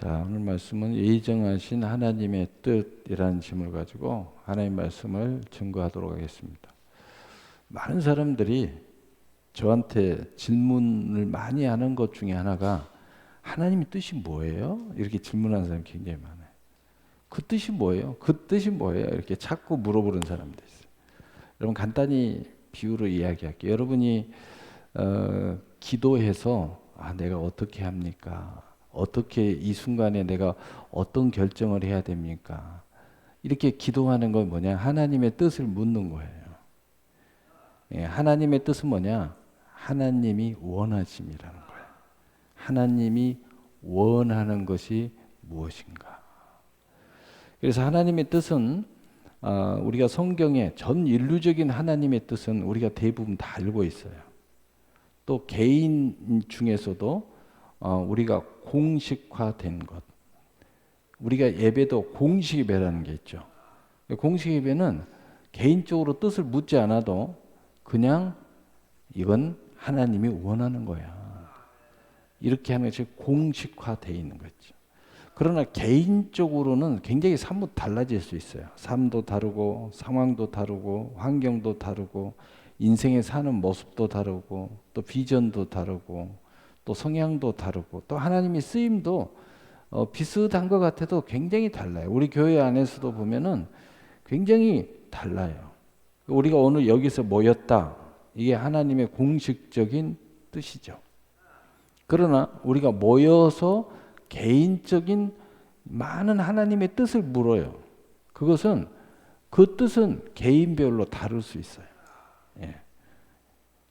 자, 오늘 말씀은 예정하신 하나님의 뜻이라는 질문을 가지고 하나님 말씀을 증거하도록 하겠습니다. 많은 사람들이 저한테 질문을 많이 하는 것 중에 하나가 하나님의 뜻이 뭐예요? 이렇게 질문하는 사람이 굉장히 많아요. 그 뜻이 뭐예요? 그 뜻이 뭐예요? 이렇게 자꾸 물어보는 사람들 있어요. 여러분 간단히 비유로 이야기할게요. 여러분이 기도해서 내가 어떻게 합니까? 어떻게 이 순간에 내가 어떤 결정을 해야 됩니까? 이렇게 기도하는 건 뭐냐? 하나님의 뜻을 묻는 거예요. 예, 하나님의 뜻은 뭐냐? 하나님이 원하심이라는 거예요. 하나님이 원하는 것이 무엇인가? 그래서 하나님의 뜻은 우리가 성경에 전 인류적인 하나님의 뜻은 우리가 대부분 다 알고 있어요. 또 개인 중에서도 우리가 공식화된 것. 우리가 예배도 공식 예배라는 게 있죠. 공식 예배는 개인적으로 뜻을 묻지 않아도 그냥 이건 하나님이 원하는 거야. 이렇게 하는 것이 공식화되어 있는 거죠. 그러나 개인적으로는 굉장히 사뭇 달라질 수 있어요. 삶도 다르고 상황도 다르고 환경도 다르고 인생에 사는 모습도 다르고 또 비전도 다르고 또 성향도 다르고 또 하나님의 쓰임도 비슷한 것 같아도 굉장히 달라요. 우리 교회 안에서도 보면은 굉장히 달라요. 우리가 오늘 여기서 모였다. 이게 하나님의 공식적인 뜻이죠. 그러나 우리가 모여서 개인적인 많은 하나님의 뜻을 물어요. 그것은 그 뜻은 개인별로 다를 수 있어요. 예.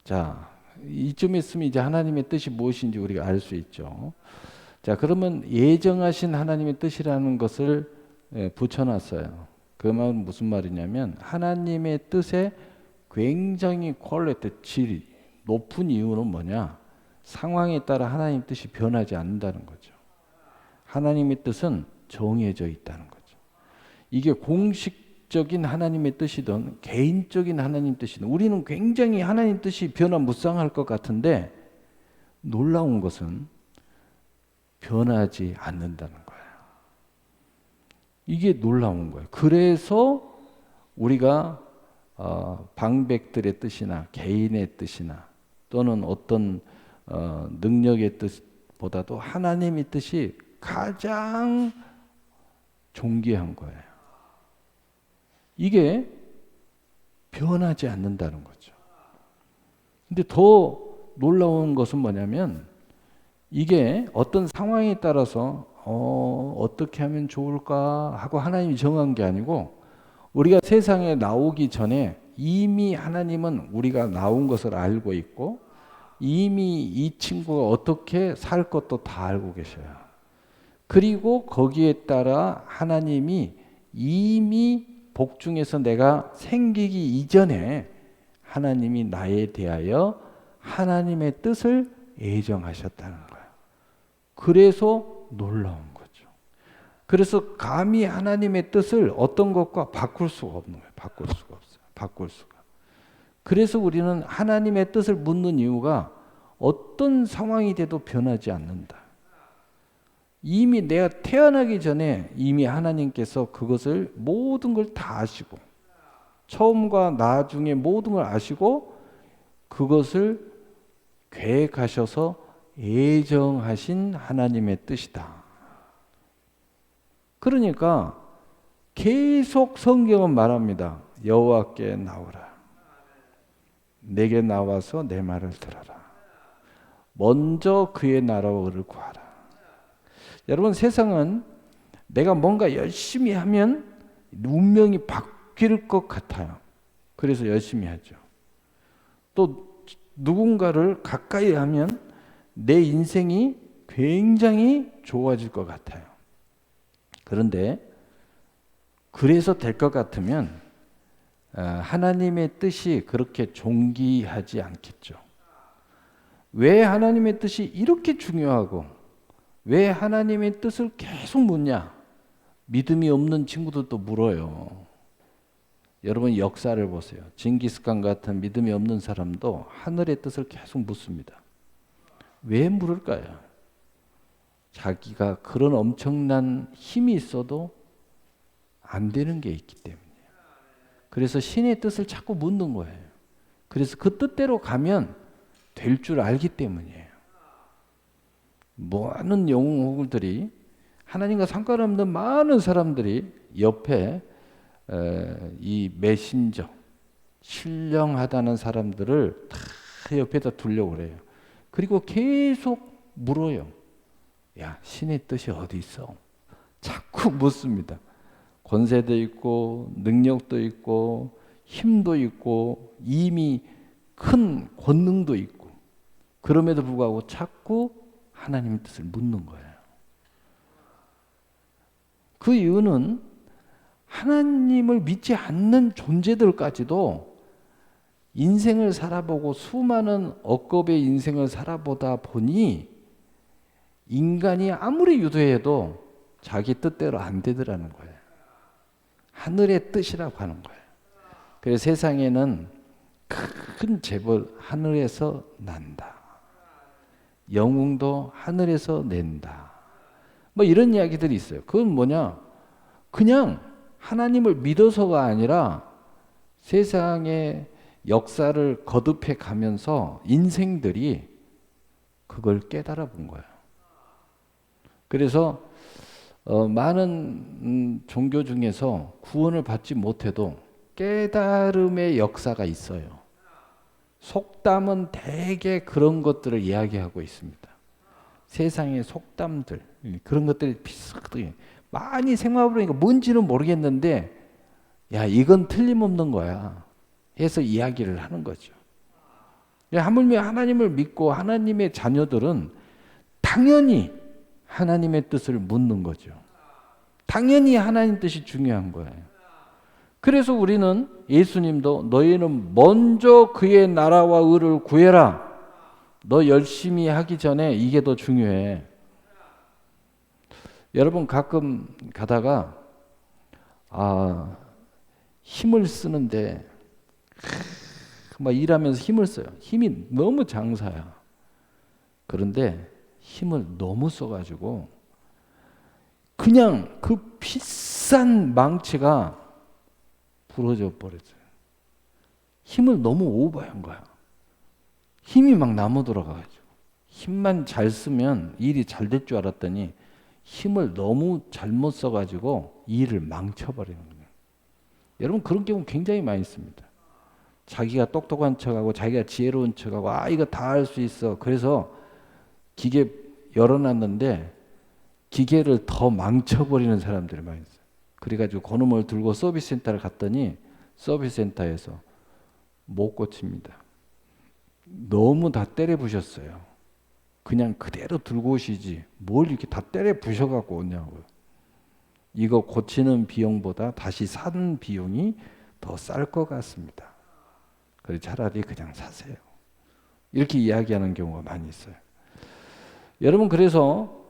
자, 이쯤 있으면 이제 하나님의 뜻이 무엇인지 우리가 알 수 있죠. 자, 그러면 예정하신 하나님의 뜻이라는 것을 붙여놨어요. 그 말은 무슨 말이냐면 하나님의 뜻에 굉장히 퀄리티, 질이 높은 이유는 뭐냐? 상황에 따라 하나님의 뜻이 변하지 않는다는 거죠. 하나님의 뜻은 정해져 있다는 거죠. 이게 공식적인 하나님의 뜻이든 개인적인 하나님 뜻이든 우리는 굉장히 하나님 뜻이 변화무쌍할 것 같은데 놀라운 것은 변하지 않는다는 거예요. 이게 놀라운 거예요. 그래서 우리가 방백들의 뜻이나 개인의 뜻이나 또는 어떤 능력의 뜻보다도 하나님의 뜻이 가장 존귀한 거예요. 이게 변하지 않는다는 거죠. 근데 더 놀라운 것은 뭐냐면 이게 어떤 상황에 따라서 어떻게 하면 좋을까 하고 하나님이 정한 게 아니고 우리가 세상에 나오기 전에 이미 하나님은 우리가 나온 것을 알고 있고 이미 이 친구가 어떻게 살 것도 다 알고 계셔요. 그리고 거기에 따라 하나님이 이미 복중에서 내가 생기기 이전에 하나님이 나에 대하여 하나님의 뜻을 예정하셨다는 거예요. 그래서 놀라운 거죠. 그래서 감히 하나님의 뜻을 어떤 것과 바꿀 수가 없는 거예요. 바꿀 수가 없어요. 바꿀 수가. 그래서 우리는 하나님의 뜻을 묻는 이유가 어떤 상황이 돼도 변하지 않는다. 이미 내가 태어나기 전에 이미 하나님께서 그것을 모든 걸 다 아시고 처음과 나중에 모든 걸 아시고 그것을 계획하셔서 예정하신 하나님의 뜻이다. 그러니까 계속 성경은 말합니다. 여호와께 나오라. 내게 나와서 내 말을 들어라. 먼저 그의 나라를 구하라. 여러분 세상은 내가 뭔가 열심히 하면 운명이 바뀔 것 같아요. 그래서 열심히 하죠. 또 누군가를 가까이 하면 내 인생이 굉장히 좋아질 것 같아요. 그런데 그래서 될 것 같으면 하나님의 뜻이 그렇게 존귀하지 않겠죠. 왜 하나님의 뜻이 이렇게 중요하고 왜 하나님의 뜻을 계속 묻냐? 믿음이 없는 친구들도 물어요. 여러분 역사를 보세요. 징기스칸 같은 믿음이 없는 사람도 하늘의 뜻을 계속 묻습니다. 왜 물을까요? 자기가 그런 엄청난 힘이 있어도 안 되는 게 있기 때문이에요. 그래서 신의 뜻을 자꾸 묻는 거예요. 그래서 그 뜻대로 가면 될 줄 알기 때문이에요. 많은 영웅들이, 하나님과 상관없는 많은 사람들이 옆에 이 메신저, 신령하다는 사람들을 다 옆에다 두려고 그래요. 그리고 계속 물어요. 야, 신의 뜻이 어디 있어? 자꾸 묻습니다. 권세도 있고 능력도 있고 힘도 있고 이미 큰 권능도 있고, 그럼에도 불구하고 자꾸 하나님의 뜻을 묻는 거예요. 그 이유는 하나님을 믿지 않는 존재들까지도 인생을 살아보고 수많은 억겁의 인생을 살아보다 보니 인간이 아무리 유도해도 자기 뜻대로 안 되더라는 거예요. 하늘의 뜻이라고 하는 거예요. 그래서 세상에는 큰 재벌 하늘에서 난다. 영웅도 하늘에서 낸다. 뭐 이런 이야기들이 있어요. 그건 뭐냐? 그냥 하나님을 믿어서가 아니라 세상의 역사를 거듭해 가면서 인생들이 그걸 깨달아 본 거예요. 그래서 많은 종교 중에서 구원을 받지 못해도 깨달음의 역사가 있어요. 속담은 대개 그런 것들을 이야기하고 있습니다. 세상의 속담들, 그런 것들이 비슷하게 많이 생각해보니까 뭔지는 모르겠는데, 야, 이건 틀림없는 거야 해서 이야기를 하는 거죠. 하물며 하나님을 믿고 하나님의 자녀들은 당연히 하나님의 뜻을 묻는 거죠. 당연히 하나님 뜻이 중요한 거예요. 그래서 우리는, 예수님도 너희는 먼저 그의 나라와 의를 구해라. 너 열심히 하기 전에 이게 더 중요해. 여러분 가끔 가다가 힘을 쓰는데 막 일하면서 힘을 써요. 힘이 너무 장사야. 그런데 힘을 너무 써가지고 그냥 그 비싼 망치가 부러져 버렸어요. 힘을 너무 오버한 거야. 힘이 막 남아 돌아가가지고 힘만 잘 쓰면 일이 잘 될 줄 알았더니 힘을 너무 잘못 써가지고 일을 망쳐버리는 거예요. 여러분 그런 경우 굉장히 많이 있습니다. 자기가 똑똑한 척하고 자기가 지혜로운 척하고 이거 다 할 수 있어. 그래서 기계 열어놨는데 기계를 더 망쳐버리는 사람들이 많이 있어요. 그래가지고 그놈을 들고 서비스 센터를 갔더니 서비스 센터에서 못 고칩니다. 너무 다 때려 부셨어요. 그냥 그대로 들고 오시지 뭘 이렇게 다 때려 부셔갖고 오냐고요. 이거 고치는 비용보다 다시 사는 비용이 더 쌀 것 같습니다. 그래서 차라리 그냥 사세요. 이렇게 이야기하는 경우가 많이 있어요. 여러분 그래서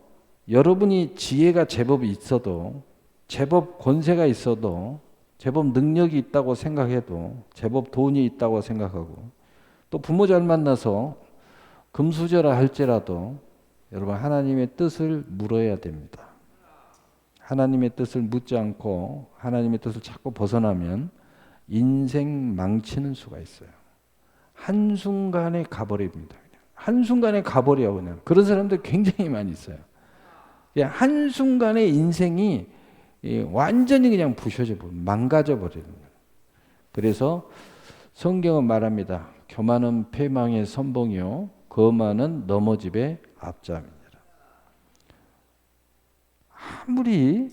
여러분이 지혜가 제법 있어도, 제법 권세가 있어도, 제법 능력이 있다고 생각해도, 제법 돈이 있다고 생각하고, 또 부모 잘 만나서 금수저라 할지라도 여러분 하나님의 뜻을 물어야 됩니다. 하나님의 뜻을 묻지 않고 하나님의 뜻을 자꾸 벗어나면 인생 망치는 수가 있어요. 한순간에 가버립니다. 한순간에 가버려 그냥. 그런 사람들 굉장히 많이 있어요. 한순간에 인생이 완전히 그냥 부셔져 버려, 망가져 버리는 거예요. 그래서 성경은 말합니다. 교만은 패망의 선봉이요 거만은 넘어집의 앞잠이니라. 아무리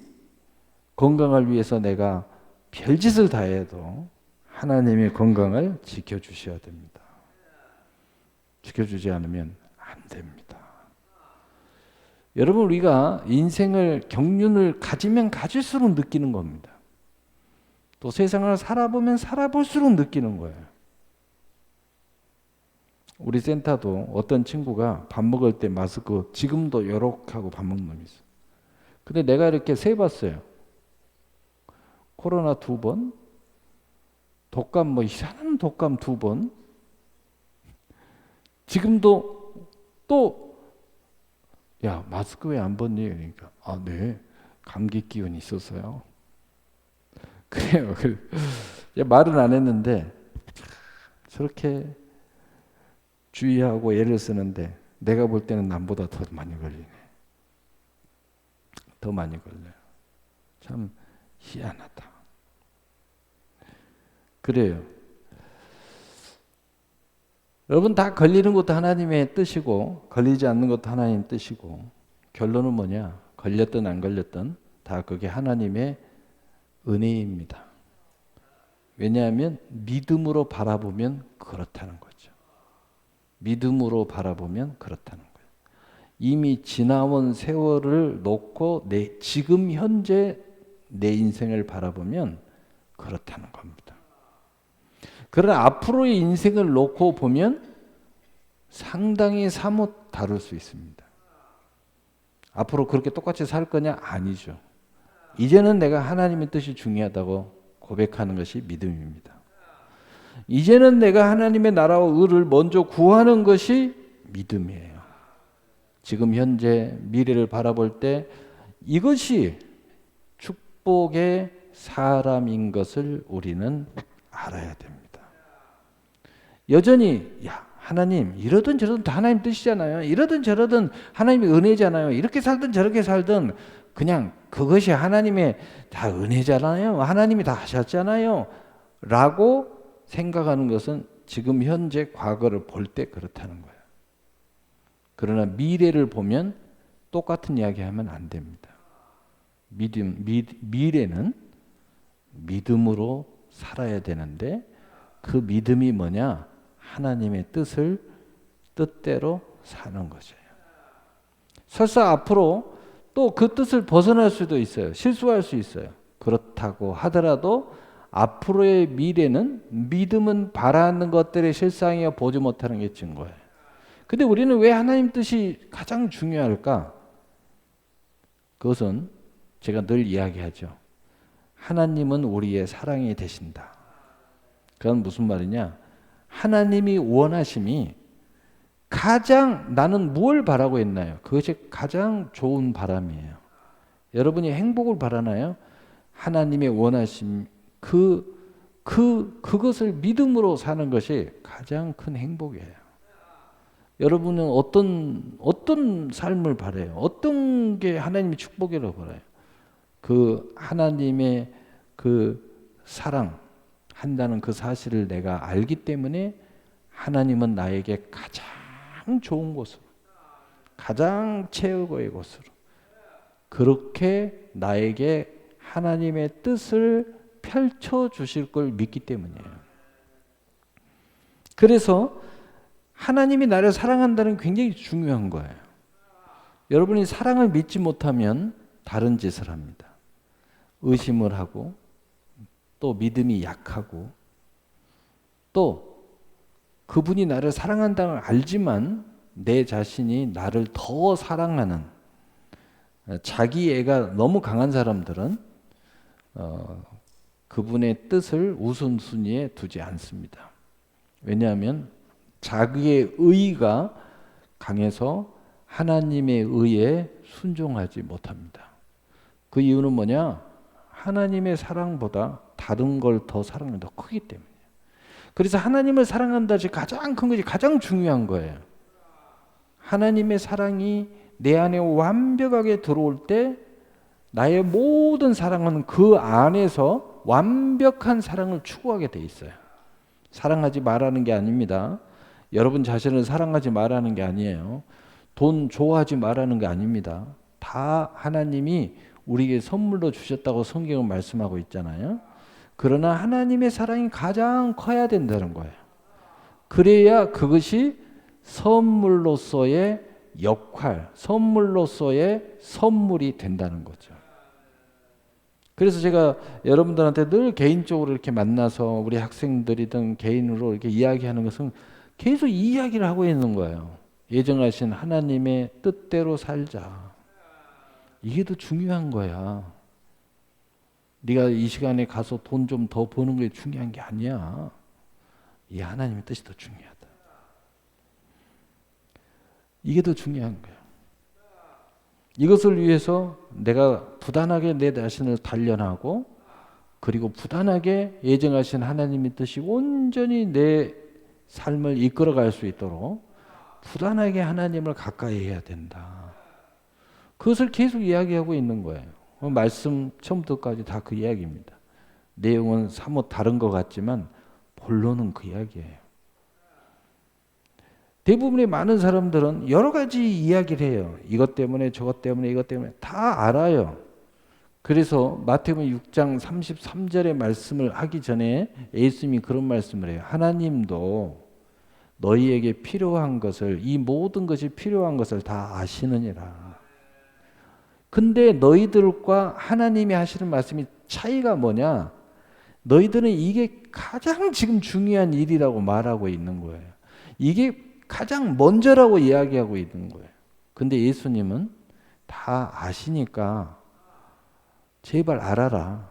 건강을 위해서 내가 별짓을 다 해도 하나님의 건강을 지켜주셔야 됩니다. 지켜주지 않으면 안 됩니다. 여러분 우리가 인생을 경륜을 가지면 가질수록 느끼는 겁니다. 또 세상을 살아보면 살아볼수록 느끼는 거예요. 우리 센터도 어떤 친구가 밥 먹을 때 마스크 지금도 요렇게 하고 밥 먹는 놈이 있어요. 근데 내가 이렇게 세봤어요. 코로나 2번, 독감 뭐 이상한 독감 2번, 지금도 또 야, 마스크 왜 안 벗니? 그러니까 아, 네. 감기 기운이 있어서요. 그래요. 말은 안 했는데 저렇게 주의하고 애를 쓰는데 내가 볼 때는 남보다 더 많이 걸리네. 더 많이 걸려요. 참 희한하다. 그래요. 여러분 다 걸리는 것도 하나님의 뜻이고 걸리지 않는 것도 하나님의 뜻이고 결론은 뭐냐? 걸렸든 안 걸렸든 다 그게 하나님의 은혜입니다. 왜냐하면 믿음으로 바라보면 그렇다는 거죠. 믿음으로 바라보면 그렇다는 거예요. 이미 지나온 세월을 놓고 지금 현재 내 인생을 바라보면 그렇다는 겁니다. 그러나 앞으로의 인생을 놓고 보면 상당히 사뭇 다를 수 있습니다. 앞으로 그렇게 똑같이 살 거냐? 아니죠. 이제는 내가 하나님의 뜻이 중요하다고 고백하는 것이 믿음입니다. 이제는 내가 하나님의 나라와 의를 먼저 구하는 것이 믿음이에요. 지금 현재 미래를 바라볼 때 이것이 축복의 사람인 것을 우리는 알아야 됩니다. 여전히 하나님 이러든 저러든 다 하나님 뜻이잖아요. 이러든 저러든 하나님의 은혜잖아요. 이렇게 살든 저렇게 살든 그냥 그것이 하나님의 다 은혜잖아요. 하나님이 다 하셨잖아요. 라고 생각하는 것은 지금 현재 과거를 볼 때 그렇다는 거예요. 그러나 미래를 보면 똑같은 이야기하면 안 됩니다. 미래는 믿음으로 살아야 되는데 그 믿음이 뭐냐? 하나님의 뜻대로 사는 것이에요. 설사 앞으로 또 그 뜻을 벗어날 수도 있어요. 실수할 수 있어요. 그렇다고 하더라도 앞으로의 미래는 믿음은 바라는 것들의 실상이어 보지 못하는 게 증거예요. 근데 우리는 왜 하나님 뜻이 가장 중요할까? 그것은 제가 늘 이야기하죠. 하나님은 우리의 사랑이 되신다. 그건 무슨 말이냐? 하나님이 원하심이 가장 나는 무엇을 바라고 있나요? 그것이 가장 좋은 바람이에요. 여러분이 행복을 바라나요? 하나님의 원하심 그것을 믿음으로 사는 것이 가장 큰 행복이에요. 여러분은 어떤 삶을 바라요? 어떤 게 하나님의 축복이라고 바라요? 그 하나님의 그 사랑 한다는 그 사실을 내가 알기 때문에 하나님은 나에게 가장 좋은 곳으로, 가장 최고의 곳으로 그렇게 나에게 하나님의 뜻을 펼쳐 주실 걸 믿기 때문이에요. 그래서 하나님이 나를 사랑한다는 게 굉장히 중요한 거예요. 여러분이 사랑을 믿지 못하면 다른 짓을 합니다. 의심을 하고 또 믿음이 약하고 또 그분이 나를 사랑한다는 걸 알지만 내 자신이 나를 더 사랑하는 자기 애가 너무 강한 사람들은 그분의 뜻을 우선순위에 두지 않습니다. 왜냐하면 자기의 의의가 강해서 하나님의 의에 순종하지 못합니다. 그 이유는 뭐냐? 하나님의 사랑보다 다른 걸 더 사랑이 더 크기 때문이에요. 그래서 하나님을 사랑한다 지 가장 큰 것이 가장 중요한 거예요. 하나님의 사랑이 내 안에 완벽하게 들어올 때 나의 모든 사랑은 그 안에서 완벽한 사랑을 추구하게 돼 있어요. 사랑하지 말라는 게 아닙니다. 여러분 자신을 사랑하지 말라는 게 아니에요. 돈 좋아하지 말라는 게 아닙니다. 다 하나님이 우리에게 선물로 주셨다고 성경은 말씀하고 있잖아요. 그러나 하나님의 사랑이 가장 커야 된다는 거예요. 그래야 그것이 선물로서의 역할, 선물로서의 선물이 된다는 거죠. 그래서 제가 여러분들한테 늘 개인적으로 이렇게 만나서 우리 학생들이든 개인으로 이렇게 이야기하는 것은 계속 이 이야기를 하고 있는 거예요. 예정하신 하나님의 뜻대로 살자. 이게 더 중요한 거야. 네가 이 시간에 가서 돈 좀 더 버는 게 중요한 게 아니야. 이 하나님의 뜻이 더 중요하다. 이게 더 중요한 거야. 이것을 위해서 내가 부단하게 내 자신을 단련하고 그리고 부단하게 예정하신 하나님의 뜻이 온전히 내 삶을 이끌어갈 수 있도록 부단하게 하나님을 가까이 해야 된다. 그것을 계속 이야기하고 있는 거예요. 말씀 처음부터까지 다 그 이야기입니다. 내용은 사뭇 다른 것 같지만 본론은 그 이야기예요. 대부분의 많은 사람들은 여러 가지 이야기를 해요. 이것 때문에 저것 때문에 이것 때문에 다 알아요. 그래서 마태복음 6장 33절의 말씀을 하기 전에 예수님이 그런 말씀을 해요. 하나님도 너희에게 필요한 것을, 이 모든 것이 필요한 것을 다 아시느니라. 근데 너희들과 하나님이 하시는 말씀이 차이가 뭐냐? 너희들은 이게 가장 지금 중요한 일이라고 말하고 있는 거예요. 이게 가장 먼저라고 이야기하고 있는 거예요. 근데 예수님은 다 아시니까 제발 알아라.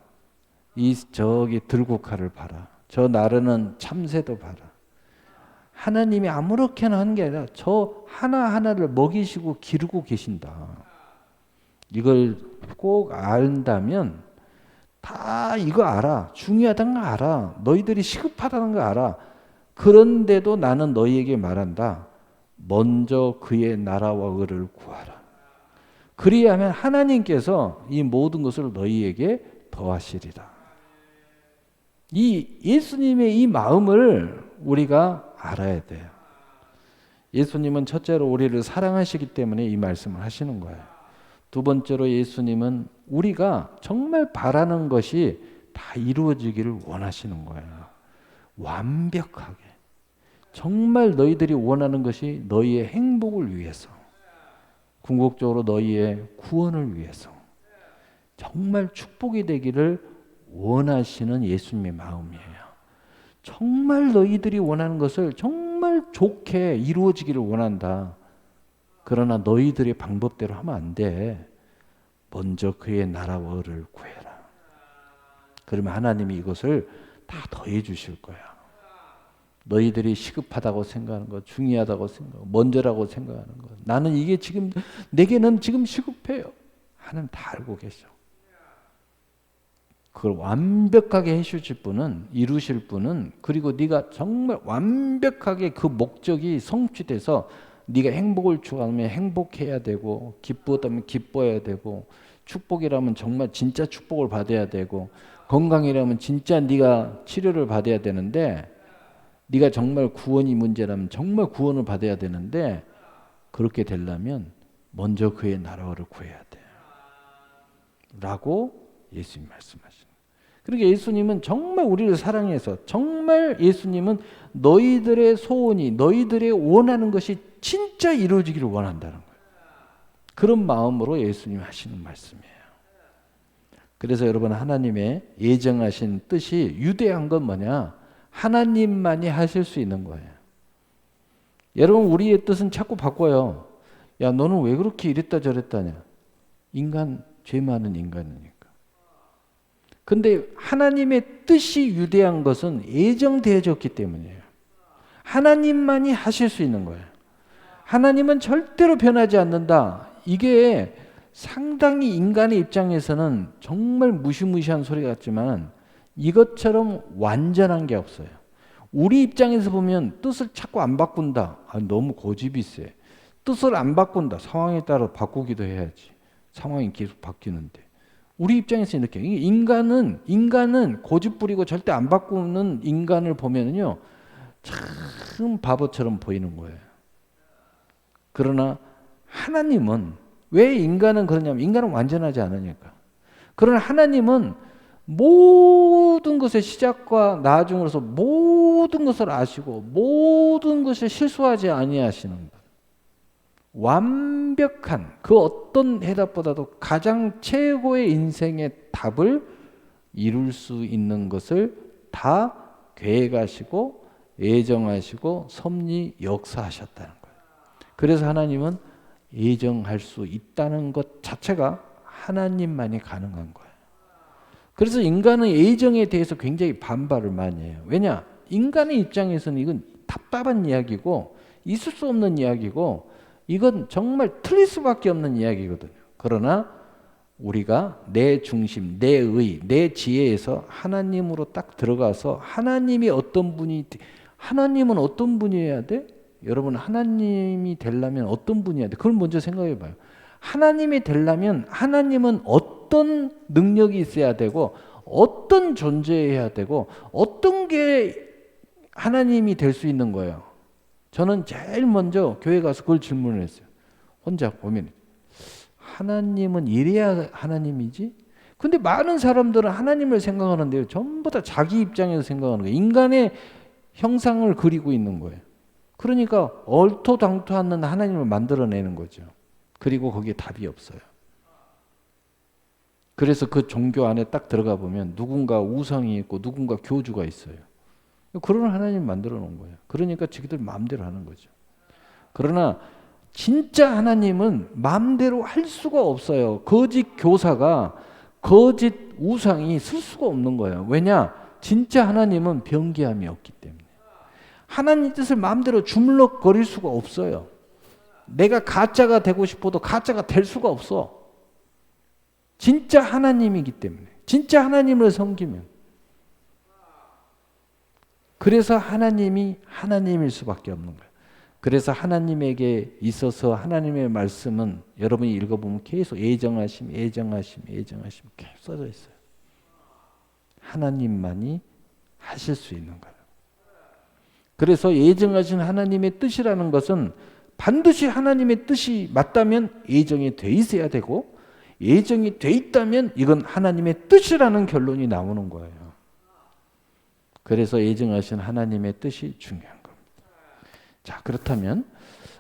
저기 들국화를 봐라. 저 나르는 참새도 봐라. 하나님이 아무렇게나 하는 게 아니라 저 하나하나를 먹이시고 기르고 계신다. 이걸 꼭 안다면 다 이거 알아. 중요하다는 거 알아. 너희들이 시급하다는 거 알아. 그런데도 나는 너희에게 말한다. 먼저 그의 나라와 의를 구하라. 그리하면 하나님께서 이 모든 것을 너희에게 더하시리라. 이 예수님의 이 마음을 우리가 알아야 돼요. 예수님은 첫째로 우리를 사랑하시기 때문에 이 말씀을 하시는 거예요. 두 번째로 예수님은 우리가 정말 바라는 것이 다 이루어지기를 원하시는 거예요. 완벽하게. 정말 너희들이 원하는 것이 너희의 행복을 위해서, 궁극적으로 너희의 구원을 위해서 정말 축복이 되기를 원하시는 예수님의 마음이에요. 정말 너희들이 원하는 것을 정말 좋게 이루어지기를 원한다. 그러나 너희들의 방법대로 하면 안 돼. 먼저 그의 나라와 의를 구해라. 그러면 하나님이 이것을 다 더해 주실 거야. 너희들이 시급하다고 생각하는 것, 중요하다고 생각하고 먼저라고 생각하는 것, 나는 이게 지금 내게는 지금 시급해요. 하나님 다 알고 계셔. 그걸 완벽하게 해주실 분은, 이루실 분은, 그리고 네가 정말 완벽하게 그 목적이 성취돼서 네가 행복을 추구하면 행복해야 되고, 기쁘다면 기뻐해야 되고, 축복이라면 정말 진짜 축복을 받아야 되고, 건강이라면 진짜 네가 치료를 받아야 되는데, 네가 정말 구원이 문제라면 정말 구원을 받아야 되는데, 그렇게 되려면 먼저 그의 나라를 구해야 돼 라고 예수님 말씀하시는. 그러니까 예수님은 정말 우리를 사랑해서, 정말 예수님은 너희들의 소원이, 너희들의 원하는 것이 진짜 이루어지기를 원한다는 거예요. 그런 마음으로 예수님이 하시는 말씀이에요. 그래서 여러분, 하나님의 예정하신 뜻이 유대한 건 뭐냐? 하나님만이 하실 수 있는 거예요. 여러분, 우리의 뜻은 자꾸 바꿔요. 야, 너는 왜 그렇게 이랬다 저랬다냐? 죄 많은 인간이니까. 근데 하나님의 뜻이 유대한 것은 예정되어졌기 때문이에요. 하나님만이 하실 수 있는 거예요. 하나님은 절대로 변하지 않는다. 이게 상당히 인간의 입장에서는 정말 무시무시한 소리 같지만 이것처럼 완전한 게 없어요. 우리 입장에서 보면 뜻을 자꾸 안 바꾼다. 너무 고집이 세. 뜻을 안 바꾼다. 상황에 따라 바꾸기도 해야지. 상황이 계속 바뀌는데. 우리 입장에서 이렇게 인간은 고집 부리고 절대 안 바꾸는 인간을 보면요 참 바보처럼 보이는 거예요. 그러나 하나님은, 왜 인간은 그러냐면 인간은 완전하지 않으니까. 그러나 하나님은 모든 것의 시작과 나중으로서 모든 것을 아시고 모든 것을 실수하지 아니하시는 것. 완벽한 그 어떤 해답보다도 가장 최고의 인생의 답을 이룰 수 있는 것을 다 계획하시고 예정하시고 섭리 역사하셨다는 거예요. 그래서 하나님은 예정할 수 있다는 것 자체가 하나님만이 가능한 거예요. 그래서 인간은 예정에 대해서 굉장히 반발을 많이 해요. 왜냐? 인간의 입장에서는 이건 답답한 이야기고 있을 수 없는 이야기고 이건 정말 틀릴 수밖에 없는 이야기거든요. 그러나 우리가 내 중심, 내 의, 내 지혜에서 하나님으로 딱 들어가서 하나님이 어떤 분이, 하나님은 어떤 분이어야 돼? 여러분, 하나님이 되려면 어떤 분이어야 돼? 그걸 먼저 생각해 봐요. 하나님이 되려면 하나님은 어떤 능력이 있어야 되고 어떤 존재해야 되고 어떤 게 하나님이 될 수 있는 거예요. 저는 제일 먼저 교회 가서 그걸 질문을 했어요. 혼자 고민. 하나님은 이래야 하나님이지? 근데 많은 사람들은 하나님을 생각하는데요. 전부 다 자기 입장에서 생각하는 거예요. 인간의 형상을 그리고 있는 거예요. 그러니까 얼토당토 않는 하나님을 만들어내는 거죠. 그리고 거기에 답이 없어요. 그래서 그 종교 안에 딱 들어가 보면 누군가 우상이 있고 누군가 교주가 있어요. 그런 하나님 만들어 놓은 거예요. 그러니까 자기들 마음대로 하는 거죠. 그러나 진짜 하나님은 마음대로 할 수가 없어요. 거짓 교사가 거짓 우상이 쓸 수가 없는 거예요. 왜냐? 진짜 하나님은 변개함이 없기 때문에. 하나님 뜻을 마음대로 주물럭거릴 수가 없어요. 내가 가짜가 되고 싶어도 가짜가 될 수가 없어. 진짜 하나님이기 때문에. 진짜 하나님을 섬기면. 그래서 하나님이 하나님일 수밖에 없는 거예요. 그래서 하나님에게 있어서 하나님의 말씀은 여러분이 읽어보면 계속 예정하심 계속 써져 있어요. 하나님만이 하실 수 있는 거예요. 그래서 예정하신 하나님의 뜻이라는 것은 반드시 하나님의 뜻이 맞다면 예정이 돼 있어야 되고 예정이 돼 있다면 이건 하나님의 뜻이라는 결론이 나오는 거예요. 그래서 예정하신 하나님의 뜻이 중요한 겁니다. 자, 그렇다면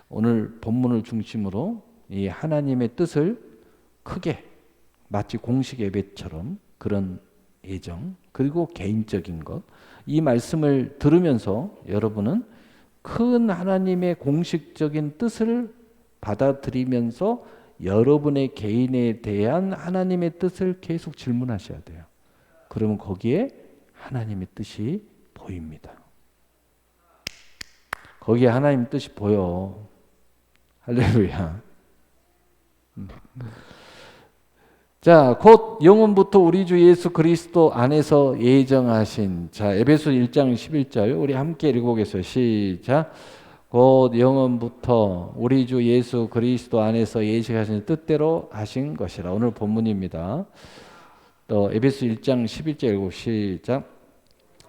오늘 본문을 중심으로 이 하나님의 뜻을 크게 마치 공식 예배처럼 그런 예정 그리고 개인적인 것, 이 말씀을 들으면서 여러분은 큰 하나님의 공식적인 뜻을 받아들이면서 여러분의 개인에 대한 하나님의 뜻을 계속 질문하셔야 돼요. 그러면 거기에 하나님의 뜻이 보입니다. 거기에 하나님 뜻이 보여. 할렐루야. 자, 곧 영원부터 우리 주 예수 그리스도 안에서 예정하신, 자, 에베소 1장 11절 우리 함께 읽어보겠어요. 시작. 곧 영원부터 우리 주 예수 그리스도 안에서 예정하신 뜻대로 하신 것이라. 오늘 본문입니다. 또 에베소 1장 11절 읽고 시작.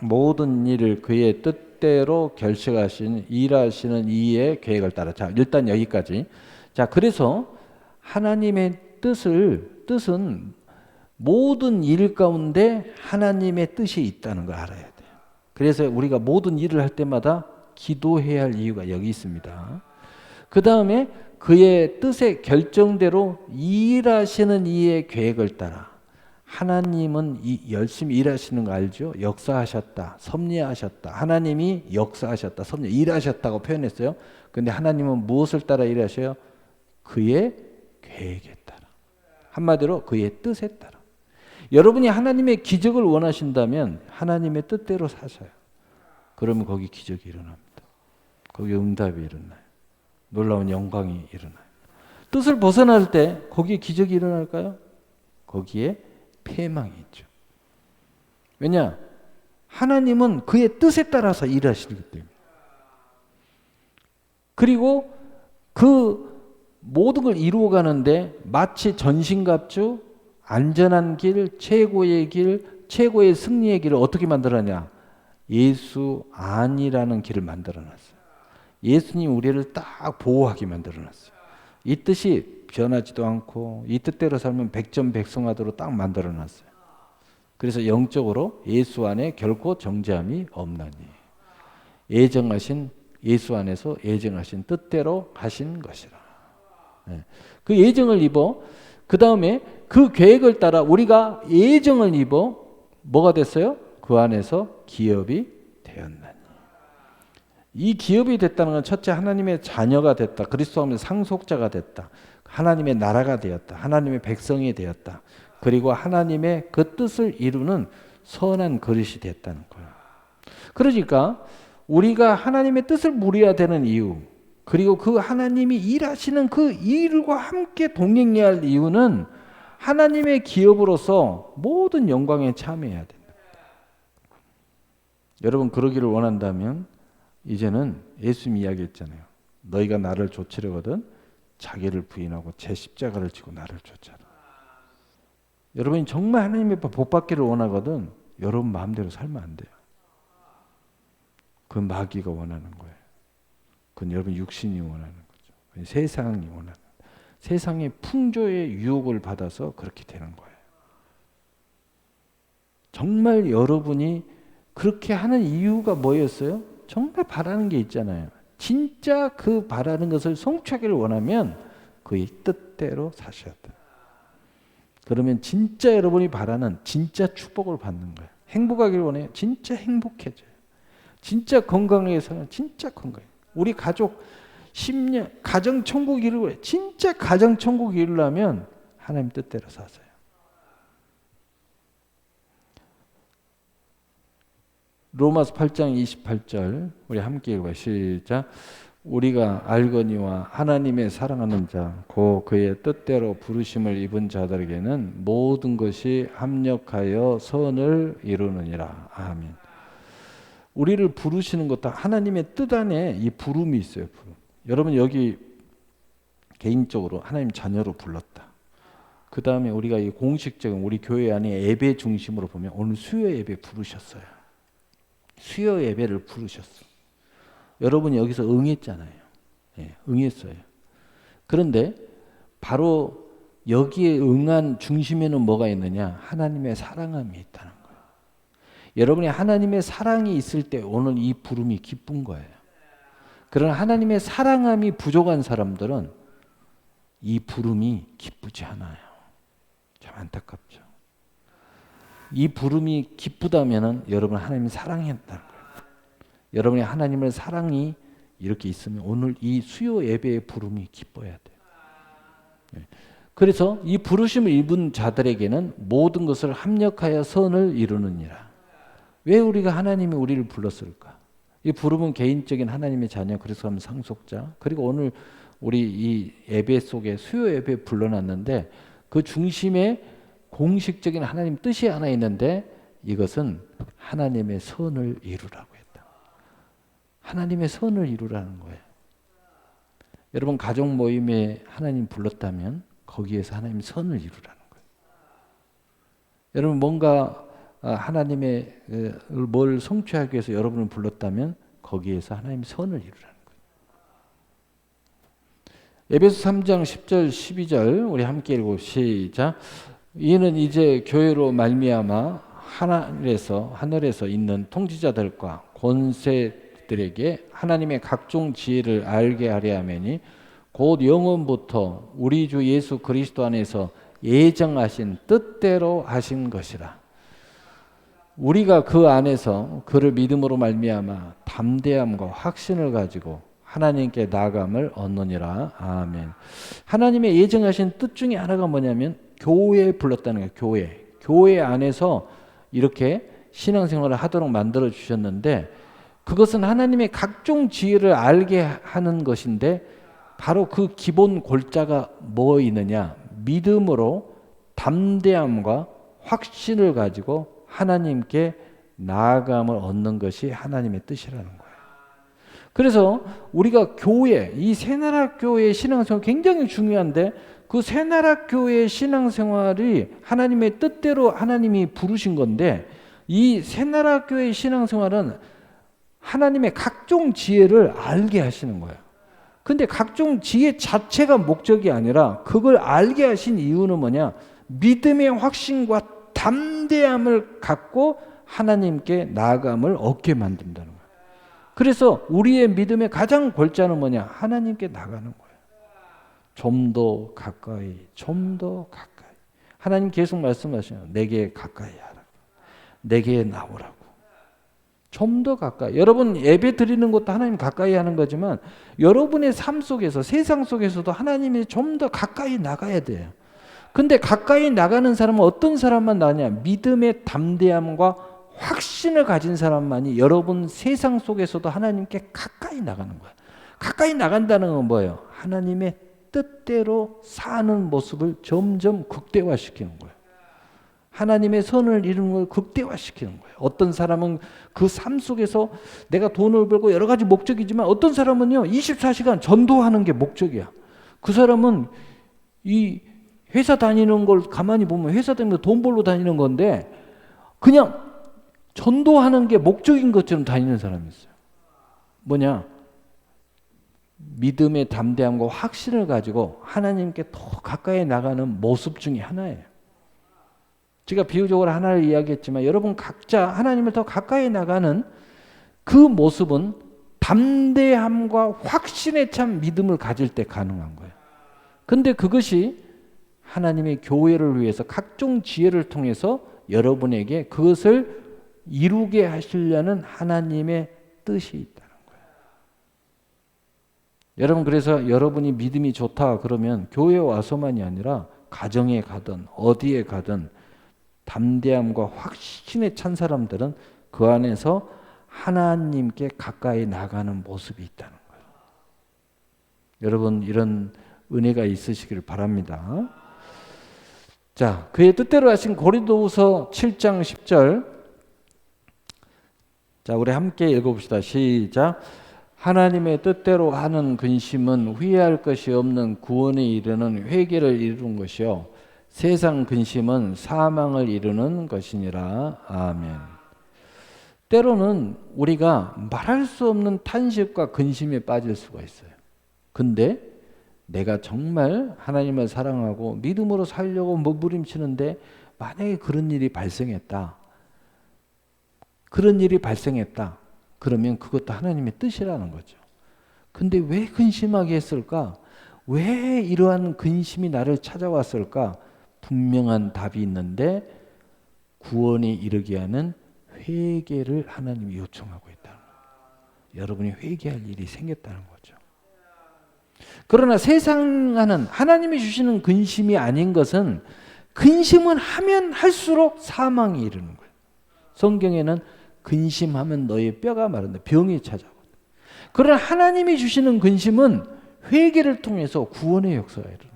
모든 일을 그의 뜻대로 결식하신 일하시는 이의 계획을 따라. 자, 일단 여기까지. 자, 그래서 하나님의 뜻은 모든 일 가운데 하나님의 뜻이 있다는 걸 알아야 돼요. 그래서 우리가 모든 일을 할 때마다 기도해야 할 이유가 여기 있습니다. 그 다음에 그의 뜻의 결정대로 일하시는 이의 계획을 따라. 하나님은 열심히 일하시는 거 알죠? 역사하셨다, 섭리하셨다. 하나님이 역사하셨다, 일하셨다고 표현했어요. 근데 하나님은 무엇을 따라 일하셔요? 그의 계획에 따라. 한마디로 그의 뜻에 따라. 여러분이 하나님의 기적을 원하신다면 하나님의 뜻대로 사셔요. 그러면 거기 기적이 일어납니다. 거기 응답이 일어나요. 놀라운 영광이 일어나요. 뜻을 벗어날 때 거기에 기적이 일어날까요? 거기에 패망이 있죠. 왜냐? 하나님은 그의 뜻에 따라서 일하시기 때문에. 그리고 그 모든 걸 이루어가는데 마치 전신갑주, 안전한 길, 최고의 길, 최고의 승리의 길을 어떻게 만들었냐? 예수 안이라는 길을 만들어놨어요. 예수님 우리를 딱 보호하게 만들어놨어요. 이 뜻이 변하지도 않고 이 뜻대로 살면 백전백승하도록 딱 만들어놨어요. 그래서 영적으로 예수 안에 결코 정죄함이 없나니 예정하신 예수 안에서 예정하신 뜻대로 하신 것이라. 그 예정을 입어 그 다음에 그 계획을 따라 우리가 예정을 입어 뭐가 됐어요? 그 안에서 기업이 되었나니. 이 기업이 됐다는 건 첫째 하나님의 자녀가 됐다. 그리스도 안에서 상속자가 됐다. 하나님의 나라가 되었다. 하나님의 백성이 되었다. 그리고 하나님의 그 뜻을 이루는 선한 그릇이 됐다는 거예요. 그러니까 우리가 하나님의 뜻을 물어야 되는 이유, 그리고 그 하나님이 일하시는 그 일과 함께 동행해야 할 이유는 하나님의 기업으로서 모든 영광에 참여해야 됩니다. 여러분 그러기를 원한다면 이제는 예수님이 이야기했잖아요. 너희가 나를 좇으려거든 자기를 부인하고 제 십자가를 지고 나를 좇아라. 여러분이 정말 하나님의 복 받기를 원하거든 여러분 마음대로 살면 안 돼요. 그건 마귀가 원하는 거예요. 그건 여러분 육신이 원하는 거죠. 그건 세상이 원하는 거예요. 세상의 풍조의 유혹을 받아서 그렇게 되는 거예요. 정말 여러분이 그렇게 하는 이유가 뭐였어요? 정말 바라는 게 있잖아요. 진짜 그 바라는 것을 성취하기를 원하면 그의 뜻대로 사셔야 돼요. 그러면 진짜 여러분이 바라는 진짜 축복을 받는 거예요. 행복하기를 원해요. 진짜 행복해져요. 진짜 건강하게 살아요. 진짜 건강해요. 우리 가족 10년 가정천국 이루고 진짜 가정천국 이루려면 하나님 뜻대로 사세요. 로마서 8장 28절 우리 함께 읽어봐요. 시작. 우리가 알거니와 하나님의 사랑하는 자 곧 그의 뜻대로 부르심을 입은 자들에게는 모든 것이 합력하여 선을 이루느니라. 아멘. 우리를 부르시는 것도 하나님의 뜻 안에 이 부름이 있어요. 부름. 여러분 여기 개인적으로 하나님 자녀로 불렀다. 그 다음에 우리가 이 공식적인 우리 교회 안에 예배 중심으로 보면 오늘 수요 예배 부르셨어요. 수요 예배를 부르셨어. 여러분이 여기서 응했잖아요. 예, 응했어요. 그런데 바로 여기에 응한 중심에는 뭐가 있느냐? 하나님의 사랑함이 있다는 거예요. 여러분이 하나님의 사랑이 있을 때 오늘 이 부름이 기쁜 거예요. 그러나 하나님의 사랑함이 부족한 사람들은 이 부름이 기쁘지 않아요. 참 안타깝죠. 이 부름이 기쁘다면 여러분 하나님을 사랑했다는 거예요. 여러분이 하나님의 사랑이 이렇게 있으면 오늘 이 수요 예배의 부름이 기뻐야 돼요. 그래서 이 부르심을 입은 자들에게는 모든 것을 합력하여 선을 이루느니라. 왜 우리가 하나님이 우리를 불렀을까? 이 부름은 개인적인 하나님의 자녀, 그래서 하면 상속자. 그리고 오늘 우리 이 예배 속에 수요 예배 불러놨는데 그 중심에 공식적인 하나님 뜻이 하나 있는데 이것은 하나님의 선을 이루라고 했다. 하나님의 선을 이루라는 거예요. 여러분 가족 모임에 하나님 불렀다면 거기에서 하나님 선을 이루라는 거예요. 여러분 뭔가 하나님의 뭘 성취하기 위해서 여러분을 불렀다면 거기에서 하나님 선을 이루라는 거예요. 에베소 3장 10절 12절 우리 함께 읽고 시작. 이는 이제 교회로 말미암아 하늘에서 있는 통치자들과 권세들에게 하나님의 각종 지혜를 알게 하려 하매니 곧 영원부터 우리 주 예수 그리스도 안에서 예정하신 뜻대로 하신 것이라. 우리가 그 안에서 그를 믿음으로 말미암아 담대함과 확신을 가지고 하나님께 나아감을 얻느니라. 아멘. 하나님의 예정하신 뜻 중에 하나가 뭐냐면 교회에 불렀다는 거예요. 교회 안에서 이렇게 신앙생활을 하도록 만들어 주셨는데 그것은 하나님의 각종 지혜를 알게 하는 것인데 바로 그 기본 골자가 뭐 있느냐? 믿음으로 담대함과 확신을 가지고 하나님께 나아감을 얻는 것이 하나님의 뜻이라는 거예요. 그래서 우리가 교회, 이 새나라 교회의 신앙생활 굉장히 중요한데 그 새나라 교회의 신앙생활이 하나님의 뜻대로 하나님이 부르신 건데 이 새나라 교회의 신앙생활은 하나님의 각종 지혜를 알게 하시는 거예요. 근데 각종 지혜 자체가 목적이 아니라 그걸 알게 하신 이유는 뭐냐? 믿음의 확신과 담대함을 갖고 하나님께 나아감을 얻게 만든다는 거예요. 그래서 우리의 믿음의 가장 골자는 뭐냐? 하나님께 나가는 거예요. 좀 더 가까이, 좀 더 가까이. 하나님 계속 말씀하시는 내게 가까이 하라고. 내게 나오라고. 좀 더 가까이. 여러분 예배 드리는 것도 하나님 가까이 하는 거지만 여러분의 삶 속에서 세상 속에서도 하나님이 좀 더 가까이 나가야 돼요. 근데 가까이 나가는 사람은 어떤 사람만 나냐? 믿음의 담대함과 확신을 가진 사람만이 여러분 세상 속에서도 하나님께 가까이 나가는 거야. 가까이 나간다는 건 뭐예요? 하나님의 뜻대로 사는 모습을 점점 극대화시키는 거예요. 하나님의 선을 이루는 걸 극대화시키는 거예요. 어떤 사람은 그 삶 속에서 내가 돈을 벌고 여러 가지 목적이지만 어떤 사람은요 24시간 전도하는 게 목적이야. 그 사람은 이 회사 다니는 걸 가만히 보면 회사 다니면서 돈 벌러 다니는 건데 그냥 전도하는 게 목적인 것처럼 다니는 사람이 있어요. 뭐냐? 믿음의 담대함과 확신을 가지고 하나님께 더 가까이 나가는 모습 중에 하나예요. 제가 비유적으로 하나를 이야기했지만 여러분 각자 하나님을 더 가까이 나가는 그 모습은 담대함과 확신에 찬 믿음을 가질 때 가능한 거예요. 근데 그것이 하나님의 교회를 위해서 각종 지혜를 통해서 여러분에게 그것을 이루게 하시려는 하나님의 뜻이 있다는 거예요. 여러분 그래서 여러분이 믿음이 좋다 그러면 교회에 와서만이 아니라 가정에 가든 어디에 가든 담대함과 확신에 찬 사람들은 그 안에서 하나님께 가까이 나가는 모습이 있다는 거예요. 여러분 이런 은혜가 있으시길 바랍니다. 자, 그의 뜻대로 하신 고린도후서 7장 10절. 자, 우리 함께 읽어봅시다. 시작. 하나님의 뜻대로 하는 근심은 후회할 것이 없는 구원에 이르는 회개를 이루는 것이요 세상 근심은 사망을 이루는 것이니라. 아멘. 때로는 우리가 말할 수 없는 탄식과 근심에 빠질 수가 있어요. 근데 내가 정말 하나님을 사랑하고 믿음으로 살려고 몸부림치는데 만약에 그런 일이 발생했다. 그러면 그것도 하나님의 뜻이라는 거죠. 근데 왜 근심하게 했을까? 왜 이러한 근심이 나를 찾아왔을까? 분명한 답이 있는데 구원에 이르게 하는 회개를 하나님이 요청하고 있다는 거예요. 여러분이 회개할 일이 생겼다는 거죠. 그러나 세상과는 하나님이 주시는 근심이 아닌 것은 근심은 하면 할수록 사망이 이르는 거예요. 성경에는 근심하면 너의 뼈가 마른다. 병이 찾아오거든. 그러나 하나님이 주시는 근심은 회개를 통해서 구원의 역사가 이르는 거예요.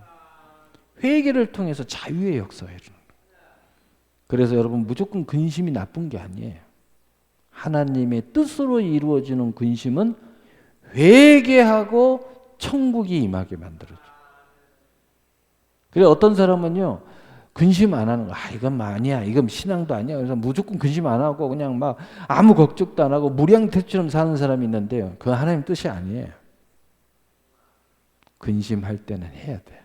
회개를 통해서 자유의 역사가 이르는 거예요. 그래서 여러분 무조건 근심이 나쁜 게 아니에요. 하나님의 뜻으로 이루어지는 근심은 회개하고 천국이 임하게 만들어줘요. 그래 어떤 사람은요 근심 안 하는 거, 이건 아니야, 이건 신앙도 아니야. 그래서 무조건 근심 안 하고 그냥 막 아무 걱정도 안 하고 무량태처럼 사는 사람이 있는데요. 그건 하나님 뜻이 아니에요. 근심할 때는 해야 돼요.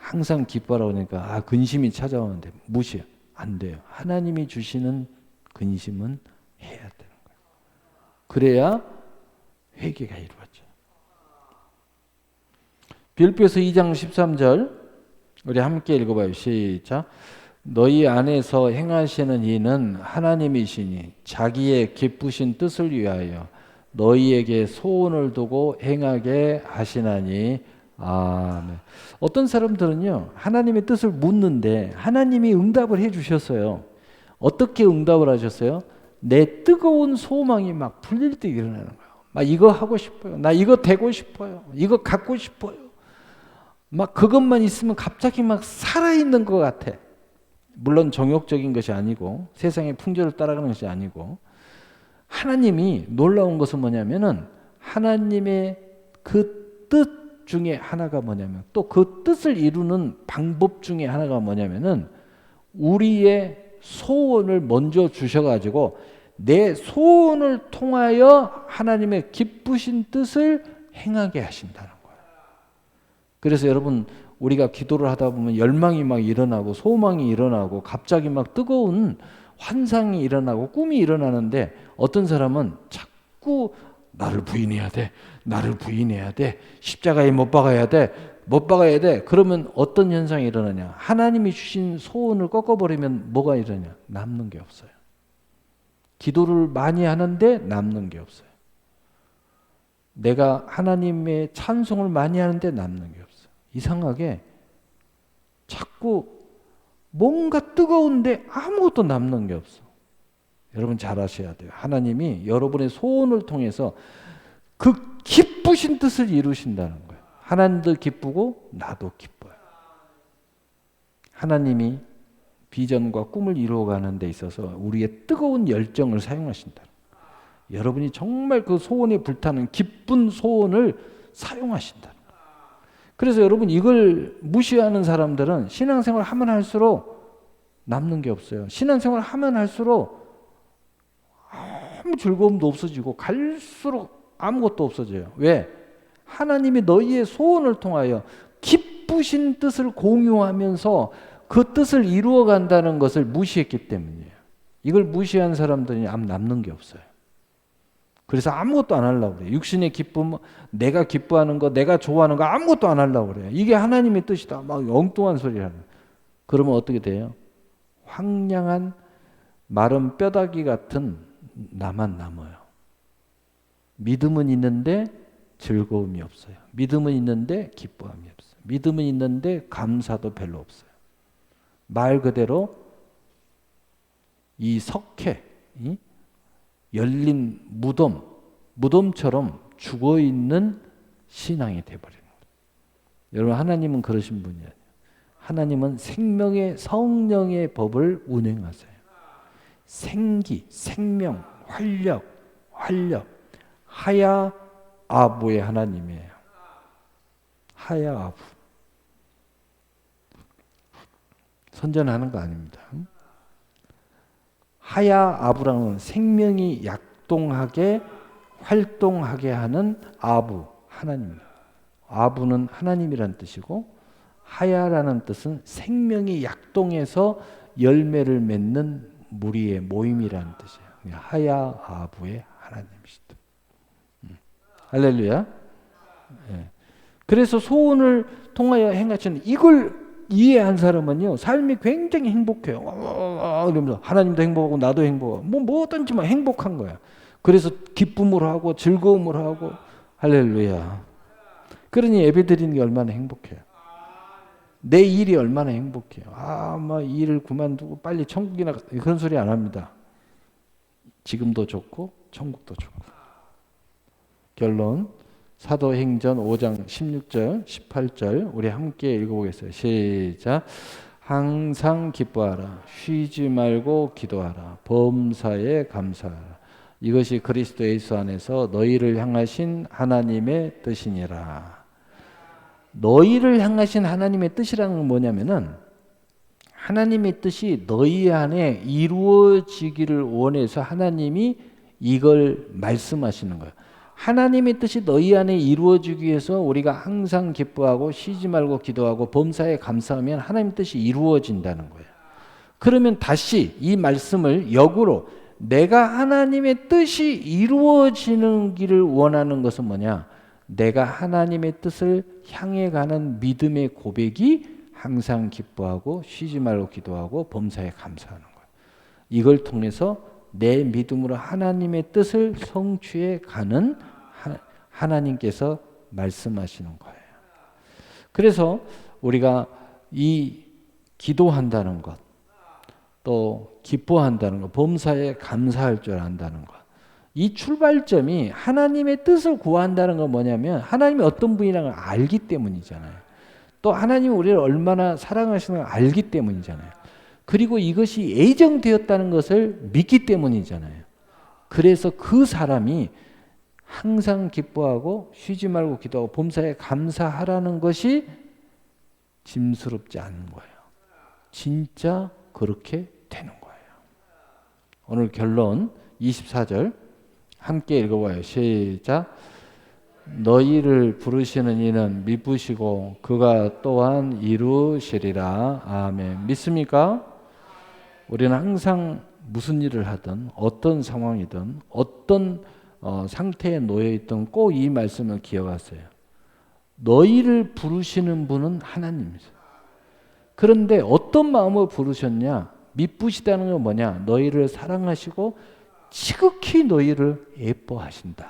항상 기뻐라 그러니까 근심이 찾아오는데 무시 안 돼요. 하나님이 주시는 근심은 해야 돼요. 그래야 회개가 이루어져. 빌립보서 2장 13절 우리 함께 읽어봐요. 시작. 너희 안에서 행하시는 이는 하나님이시니 자기의 기쁘신 뜻을 위하여 너희에게 소원을 두고 행하게 하시나니. 아멘. 어떤 사람들은요 하나님의 뜻을 묻는데 하나님이 응답을 해주셨어요. 어떻게 응답을 하셨어요? 내 뜨거운 소망이 막 풀릴 때 일어나는 거예요. 막 이거 하고 싶어요. 나 이거 되고 싶어요. 이거 갖고 싶어요. 막 그것만 있으면 갑자기 막 살아있는 것 같아. 물론 정욕적인 것이 아니고 세상의 풍조를 따라가는 것이 아니고 하나님이 놀라운 것은 뭐냐면은 하나님의 그 뜻 중에 하나가 뭐냐면 또 그 뜻을 이루는 방법 중에 하나가 뭐냐면은 우리의 소원을 먼저 주셔가지고 내 소원을 통하여 하나님의 기쁘신 뜻을 행하게 하신다는 거예요. 그래서 여러분 우리가 기도를 하다 보면 열망이 막 일어나고 소망이 일어나고 갑자기 막 뜨거운 환상이 일어나고 꿈이 일어나는데 어떤 사람은 자꾸 나를 부인해야 돼. 나를 부인해야 돼. 십자가에 못 박아야 돼. 못 박아야 돼. 그러면 어떤 현상이 일어나냐? 하나님이 주신 소원을 꺾어버리면 뭐가 일어나냐? 남는 게 없어요. 기도를 많이 하는데 남는 게 없어요. 내가 하나님의 찬송을 많이 하는데 남는 게 없어요. 이상하게 자꾸 뭔가 뜨거운데 아무것도 남는 게 없어. 여러분 잘 아셔야 돼요. 하나님이 여러분의 소원을 통해서 그 기쁘신 뜻을 이루신다는 거예요. 하나님도 기쁘고 나도 기뻐요. 하나님이 비전과 꿈을 이루어가는 데 있어서 우리의 뜨거운 열정을 사용하신다. 여러분이 정말 그 소원에 불타는 기쁜 소원을 사용하신다. 그래서 여러분 이걸 무시하는 사람들은 신앙생활 하면 할수록 남는 게 없어요. 신앙생활 하면 할수록 아무 즐거움도 없어지고 갈수록 아무것도 없어져요. 왜? 하나님이 너희의 소원을 통하여 기쁘신 뜻을 공유하면서 그 뜻을 이루어 간다는 것을 무시했기 때문이에요. 이걸 무시한 사람들이 아무 남는 게 없어요. 그래서 아무것도 안 하려고 그래요. 육신의 기쁨, 내가 기뻐하는 거, 내가 좋아하는 거 아무것도 안 하려고 그래요. 이게 하나님의 뜻이다. 막 엉뚱한 소리를 하는. 그러면 어떻게 돼요? 황량한 마른 뼈다귀 같은 나만 남아요. 믿음은 있는데 즐거움이 없어요. 믿음은 있는데 기뻐함이 없어요. 믿음은 있는데 감사도 별로 없어요. 말 그대로 이 석회, 열린 무덤처럼 죽어있는 신앙이 돼버리는 거예요. 여러분 하나님은 그러신 분이 아니에요. 하나님은 생명의 성령의 법을 운행하세요. 생기, 생명, 활력, 하야 아부의 하나님이에요. 하야 아부. 선전하는 거 아닙니다. 하야 아부라는 생명이 약동하게 활동하게 하는 아부, 하나님입니다. 아부는 하나님이란 뜻이고 하야라는 뜻은 생명이 약동해서 열매를 맺는 무리의 모임이라는 뜻이에요. 하야 아부의 하나님이시다. 할렐루야. 예. 그래서 소원을 통하여 행하시는 이걸 이해한 사람은요 삶이 굉장히 행복해요. 이러면서 하나님도 행복하고 나도 행복하고 뭐든지 행복한 거야. 그래서 기쁨으로 하고 즐거움으로 하고 할렐루야. 그러니 예배 드리는 게 얼마나 행복해요. 내 일이 얼마나 행복해요. 일을 그만두고 빨리 천국이나 그런 소리 안 합니다. 지금도 좋고 천국도 좋고. 결론 사도행전 5장 16절 18절 우리 함께 읽어보겠어요. 시작. 항상 기뻐하라. 쉬지 말고 기도하라. 범사에 감사하라. 이것이 그리스도 예수 안에서 너희를 향하신 하나님의 뜻이니라. 너희를 향하신 하나님의 뜻이라는 건 뭐냐면은 하나님의 뜻이 너희 안에 이루어지기를 원해서 하나님이 이걸 말씀하시는 거예요. 하나님의 뜻이 너희 안에 이루어지기 위해서 우리가 항상 기뻐하고 쉬지 말고 기도하고 범사에 감사하면 하나님의 뜻이 이루어진다는 거예요. 그러면 다시 이 말씀을 역으로 내가 하나님의 뜻이 이루어지는 길을 원하는 것은 뭐냐? 내가 하나님의 뜻을 향해 가는 믿음의 고백이 항상 기뻐하고 쉬지 말고 기도하고 범사에 감사하는 거예요. 이걸 통해서 내 믿음으로 하나님의 뜻을 성취해 가는 하나님께서 말씀하시는 거예요. 그래서 우리가 이 기도한다는 것, 또 기뻐한다는 것, 범사에 감사할 줄 안다는 것, 이 출발점이 하나님의 뜻을 구한다는 건 뭐냐면 하나님이 어떤 분이라는 걸 알기 때문이잖아요. 또 하나님이 우리를 얼마나 사랑하시는 걸 알기 때문이잖아요. 그리고 이것이 예정되었다는 것을 믿기 때문이잖아요. 그래서 그 사람이 항상 기뻐하고 쉬지 말고 기도하고 범사에 감사하라는 것이 짐스럽지 않은 거예요. 진짜 그렇게 되는 거예요. 오늘 결론 24절 함께 읽어봐요. 시작. 너희를 부르시는 이는 미쁘시고 그가 또한 이루시리라. 아멘. 믿습니까? 우리는 항상 무슨 일을 하든 어떤 상황이든 어떤 상태에 놓여있든 꼭 이 말씀을 기억하세요. 너희를 부르시는 분은 하나님이세요. 그런데 어떤 마음으로 부르셨냐? 미쁘시다는 건 뭐냐? 너희를 사랑하시고 지극히 너희를 예뻐하신다.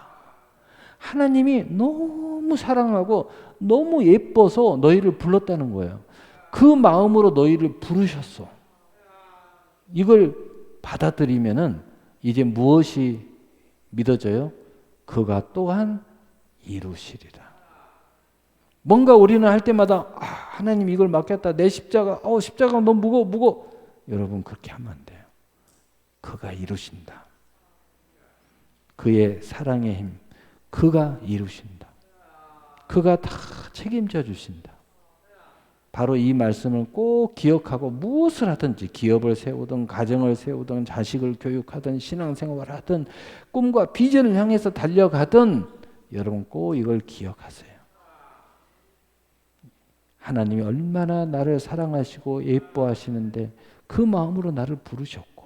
하나님이 너무 사랑하고 너무 예뻐서 너희를 불렀다는 거예요. 그 마음으로 너희를 부르셨어. 이걸 받아들이면은 이제 무엇이 믿어져요? 그가 또한 이루시리라. 뭔가 우리는 할 때마다 하나님 이걸 맡겼다. 내 십자가, 십자가 너무 무거워. 여러분 그렇게 하면 안 돼요. 그가 이루신다. 그의 사랑의 힘, 그가 이루신다. 그가 다 책임져 주신다. 바로 이 말씀을 꼭 기억하고 무엇을 하든지 기업을 세우든 가정을 세우든 자식을 교육하든 신앙생활을 하든 꿈과 비전을 향해서 달려가든 여러분 꼭 이걸 기억하세요. 하나님이 얼마나 나를 사랑하시고 예뻐하시는데 그 마음으로 나를 부르셨고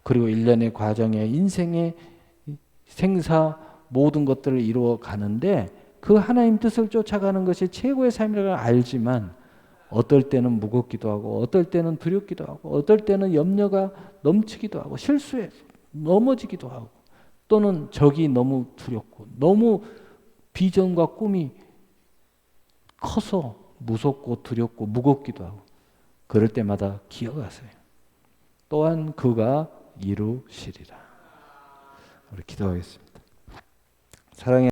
그리고 일련의 과정에 인생의 생사 모든 것들을 이루어 가는데 그 하나님 뜻을 쫓아가는 것이 최고의 삶이라고 알지만 어떨 때는 무겁기도 하고 어떨 때는 두렵기도 하고 어떨 때는 염려가 넘치기도 하고 실수해 넘어지기도 하고 또는 적이 너무 두렵고 너무 비전과 꿈이 커서 무섭고 두렵고 무겁기도 하고 그럴 때마다 기억하세요. 또한 그가 이루시리라. 우리 기도하겠습니다. 사랑의